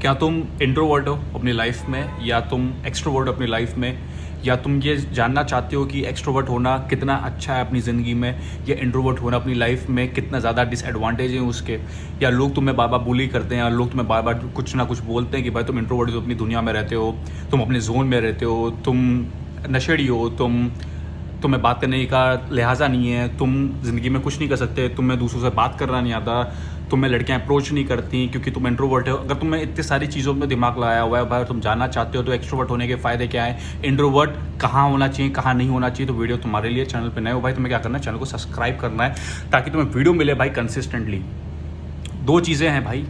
क्या तुम इंट्रोवर्ट हो अपनी लाइफ में या तुम एक्सट्रोवर्ट हो अपनी लाइफ में, या तुम ये जानना चाहते हो कि एक्सट्रोवर्ट होना कितना अच्छा है अपनी ज़िंदगी में, या इंट्रोवर्ट होना अपनी लाइफ में कितना ज़्यादा डिसएडवांटेज है उसके, या लोग तुम्हें बार बार बुली करते हैं, या लोग तुम्हें बार बार कुछ ना कुछ बोलते हैं कि भाई तुम इंट्रोवर्ट हो, अपनी दुनिया में रहते हो, तुम अपने जोन में रहते हो, तुम नशेड़ी हो, तुम्हें बात करने का लिहाजा नहीं है, तुम ज़िंदगी में कुछ नहीं कर सकते, तुम्हें दूसरों से बात करना नहीं आता, तुम्हें लड़कियां अप्रोच नहीं करती क्योंकि तुम इंट्रोवर्ट हो। अगर तुम्हें इतनी सारी चीज़ों में दिमाग लगाया हुआ है भाई, तुम जानना चाहते हो तो एक्सट्रोवर्ट होने के फ़ायदे क्या हैं, इंट्रोवर्ट कहाँ होना चाहिए कहाँ नहीं होना चाहिए, तो वीडियो तुम्हारे लिए। चैनल पे नए हो भाई, तुम्हें क्या करना है, चैनल को सब्सक्राइब करना है ताकि तुम्हें वीडियो मिले भाई कंसिस्टेंटली। दो चीज़ें हैं भाई,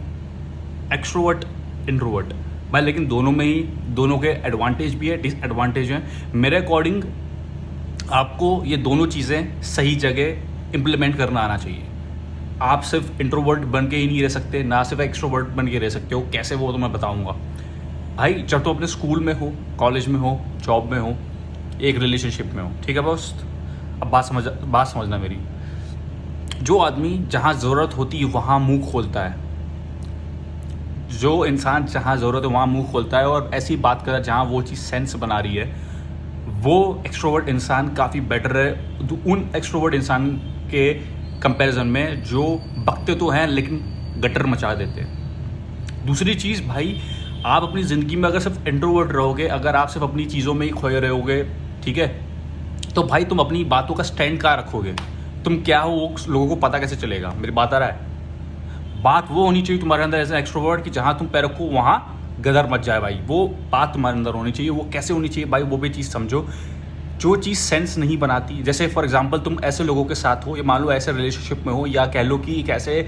एक्सट्रोवर्ट इंट्रोवर्ट भाई, लेकिन दोनों के एडवांटेज भी है, डिसएडवांटेज है। मेरे अकॉर्डिंग आपको ये दोनों चीज़ें सही जगह इम्प्लीमेंट करना आना चाहिए। आप सिर्फ इंट्रोवर्ट बन के ही नहीं रह सकते, ना सिर्फ एक्सट्रोवर्ट बन के रह सकते हो। कैसे, वो तो मैं बताऊंगा भाई। जब तो अपने स्कूल में हो, कॉलेज में हो, जॉब में हो, एक रिलेशनशिप में हो, ठीक है दोस्त। अब बात समझना मेरी। जो आदमी जहाँ ज़रूरत होती है वहाँ मुंह खोलता है, जो इंसान जहाँ ज़रूरत है वहाँ मुंह खोलता है और ऐसी बात कर जहाँ वो चीज़ सेंस बना रही है, वो एक्सट्रोवर्ट इंसान काफ़ी बेटर है उन एक्सट्रोवर्ट इंसान के कंपैरिजन में जो बकते तो हैं लेकिन गटर मचा देते हैं। दूसरी चीज़ भाई, आप अपनी ज़िंदगी में अगर सिर्फ इंट्रोवर्ट रहोगे, अगर आप सिर्फ अपनी चीज़ों में ही खोए रहोगे, ठीक है, तो भाई तुम अपनी बातों का स्टैंड कहाँ रखोगे, तुम क्या हो वो लोगों को पता कैसे चलेगा। मेरी बात आ रहा है। बात वो होनी चाहिए तुम्हारे अंदर एज ए एक्सट्रोवर्ट कि जहाँ तुम पैर रखो वहाँ गदर मच जाए भाई, वो बात तुम्हारे अंदर होनी चाहिए। वो कैसे होनी चाहिए भाई, वो भी चीज़ समझो। जो चीज़ सेंस नहीं बनाती, जैसे फॉर एग्जांपल तुम ऐसे लोगों के साथ हो, या मान लो ऐसे रिलेशनशिप में हो, या कह लो कि एक ऐसे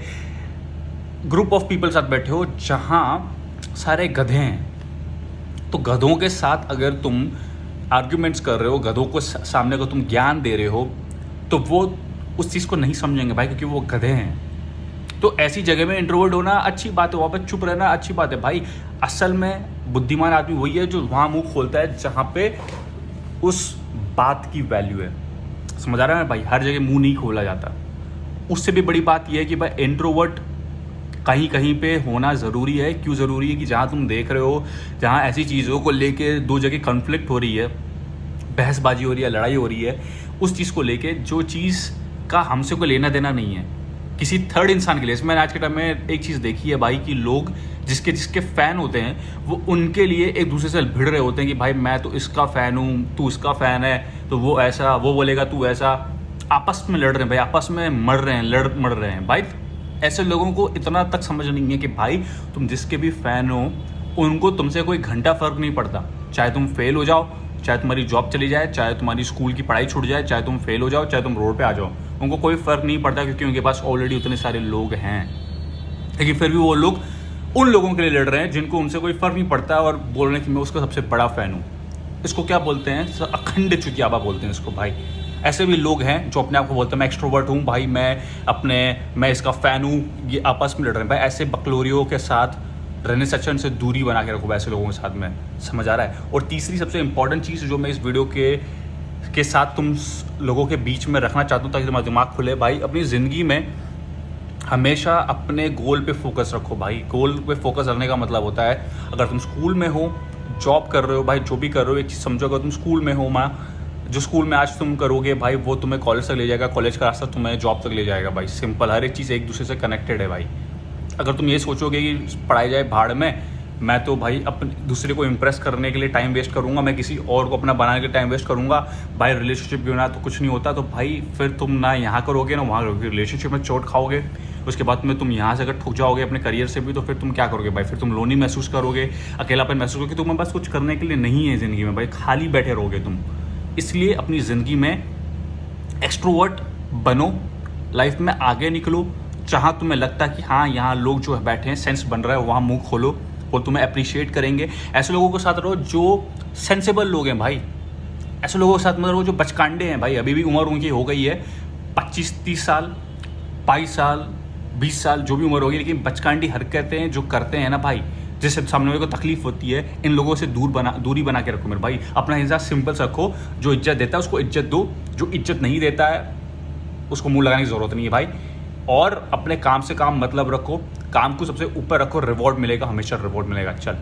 ग्रुप ऑफ पीपल साथ बैठे हो जहाँ सारे गधे हैं, तो गधों के साथ अगर तुम आर्ग्यूमेंट्स कर रहे हो, गधों को सामने को तुम ज्ञान दे रहे हो, तो वो उस चीज़ को नहीं समझेंगे भाई, क्योंकि वो गधे हैं। तो ऐसी जगह में इंट्रोवर्ट होना अच्छी बात है, वहाँ पर चुप रहना अच्छी बात है भाई। असल में बुद्धिमान आदमी वही है जो वहाँ मुंह खोलता है जहाँ पे उस बात की वैल्यू है। समझ आ रहा है भाई, हर जगह मुंह नहीं खोला जाता। उससे भी बड़ी बात यह है कि भाई इंट्रोवर्ट कहीं कहीं पे होना ज़रूरी है। क्यों ज़रूरी है कि जहाँ तुम देख रहे हो, जहाँ ऐसी चीज़ों को लेके दो जगह कन्फ्लिक्ट हो रही है, बहसबाजी हो रही है, लड़ाई हो रही है, उस चीज़ को लेके जो चीज़ का हमसे कोई लेना देना नहीं है किसी थर्ड इंसान के लिए। मैंने आज के टाइम में एक चीज़ देखी है भाई कि लोग जिसके फ़ैन होते हैं वो उनके लिए एक दूसरे से भिड़ रहे होते हैं कि भाई मैं तो इसका फ़ैन हूँ, तू इसका फ़ैन है, तो वो ऐसा, वो बोलेगा तू ऐसा। आपस में लड़ रहे हैं भाई, आपस में मर रहे हैं, मर रहे हैं भाई। ऐसे लोगों को इतना तक समझ नहीं है कि भाई तुम जिसके भी फ़ैन हो उनको तुमसे कोई घंटा फ़र्क नहीं पड़ता। चाहे तुम फेल हो जाओ, चाहे तुम्हारी जॉब चली जाए, चाहे तुम्हारी स्कूल की पढ़ाई छूट जाए, चाहे तुम फेल हो जाओ, चाहे तुम रोड पे आ जाओ, उनको कोई फ़र्क नहीं पड़ता, क्योंकि उनके पास ऑलरेडी उतने सारे लोग हैं। लेकिन फिर भी वो लोग उन लोगों के लिए लड़ रहे हैं जिनको उनसे कोई फ़र्क नहीं पड़ता, और बोल रहे हैं कि मैं उसका सबसे बड़ा फ़ैन हूँ। इसको क्या बोलते हैं, अखंड चुतियाबा बोलते हैं इसको भाई। ऐसे भी लोग हैं जो अपने आप को बोलते हैं मैं एक्सट्रोवर्ट हूँ भाई, मैं इसका फ़ैन हूँ। ये आपस में लड़ रहे हैं भाई। ऐसे बकलोरियों के साथ रहने से अच्छा उनसे दूरी बना के रखो ऐसे लोगों के साथ में। समझ आ रहा है। और तीसरी सबसे इंपॉर्टेंट चीज़ जो मैं इस वीडियो के साथ तुम लोगों के बीच में रखना चाहता हूँ ताकि तुम्हारा दिमाग खुले भाई, अपनी ज़िंदगी में हमेशा अपने गोल पे फोकस रखो भाई। गोल पे फोकस रखने का मतलब होता है, अगर तुम स्कूल में हो, जॉब कर रहे हो भाई, जो भी कर रहे हो, एक चीज़ समझो, अगर तुम स्कूल में हो, जो स्कूल में आज तुम करोगे भाई वो तुम्हें कॉलेज तक ले जाएगा, कॉलेज का रास्ता तुम्हें जॉब तक ले जाएगा भाई। सिंपल, हर एक चीज़ एक दूसरे से कनेक्टेड है भाई। अगर तुम ये सोचोगे कि पढ़ाई जाए भाड़ में, मैं तो भाई अपने दूसरे को इम्प्रेस करने के लिए टाइम वेस्ट करूंगा, मैं किसी और को अपना बनाने के लिए टाइम वेस्ट करूंगा भाई, रिलेशनशिप भी होना तो कुछ नहीं होता, तो भाई फिर तुम ना यहाँ करोगे ना वहाँ करोगे, रिलेशनशिप में चोट खाओगे, उसके बाद में तुम यहाँ से अगर ठुक जाओगे अपने करियर से भी, तो फिर तुम क्या करोगे भाई, फिर तुम लोनी महसूस करोगे, अकेलापन महसूस करोगे, तुम्हें बस कुछ करने के लिए नहीं है ज़िंदगी में भाई, खाली बैठे रहोगे तुम। इसलिए अपनी ज़िंदगी में एक्सट्रोवर्ट बनो, लाइफ में आगे निकलो। जहाँ तुम्हें लगता है कि हाँ यहाँ लोग जो बैठे हैं सेंस बन रहा है, वहाँ मुंह खोलो और तुम्हें अप्रिशिएट करेंगे। ऐसे लोगों के साथ रहो जो सेंसेबल लोग हैं भाई। ऐसे लोगों के साथ मत रहो जो बचकांडे हैं भाई। अभी भी उम्र उनकी हो गई है 25-30 साल, 22 साल, 20 साल, जो भी उम्र होगी, लेकिन बचकांडी हरकतें जो करते हैं ना भाई, जिससे सामने वाले को तकलीफ होती है, इन लोगों से दूरी बना के रखो मेरे भाई। अपना हिसाब सिंपल से रखो, जो इज्जत देता है उसको इज्जत दो, जो इज्जत नहीं देता है उसको मुंह लगाने की ज़रूरत नहीं है भाई। और अपने काम से काम मतलब रखो, काम को सबसे ऊपर रखो, रिवॉर्ड मिलेगा, हमेशा रिवॉर्ड मिलेगा। चल।